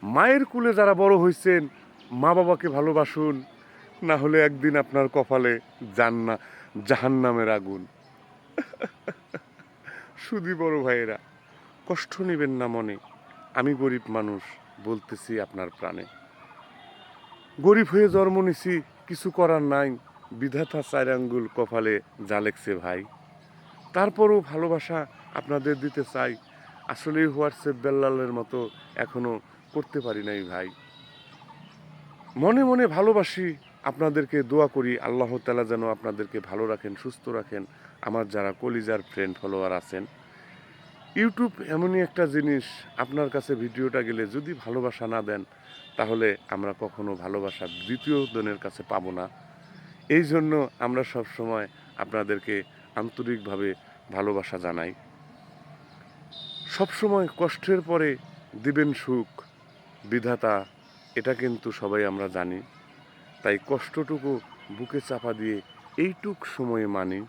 মায়ের কুলে যারা বড় হয়েছেন মা বাবাকে ভালোবাসুন, না হলে একদিন আপনার কপালে জাহান্নামের আগুন। শুধু বড় ভাইয়েরা, কষ্ট নেবেন না মনে, আমি গরিব মানুষ বলতেছি আপনার প্রাণে। গরিব হয়ে জন্ম নিছি, কিছু করার নাই, বিধাতা চার আঙ্গুল কপালে যা লেখছে ভাই। তারপরও ভালোবাসা আপনাদের দিতে চাই, আসলেই হোয়াটসঅ্যাপ বেল্লালের মতো এখনো করতে পারি নাই ভাই। মনে মনে ভালোবাসি আপনাদেরকে, দোয়া করি আল্লাহ তাআলা যেন আপনাদেরকে ভালো রাখেন, সুস্থ রাখেন। আমার যারা কলিজার ফ্রেন্ড ফলোয়ার আছেন, ইউটিউব এমনই একটা জিনিস, আপনার কাছে ভিডিওটা গেলে যদি ভালোবাসা না দেন তাহলে আমরা কখনো ভালোবাসা দ্বিতীয় জনের কাছে পাবো না। এই জন্য আমরা সব সময় আপনাদেরকে আন্তরিকভাবে ভালোবাসা জানাই। সব সময় কষ্টের পরে দিবেন সুখ বিধাতা, এটা কিন্তু সবাই আমরা জানি। তাই কষ্টটুকু বুকে চাপা দিয়ে এইটুক সময়ে মানি।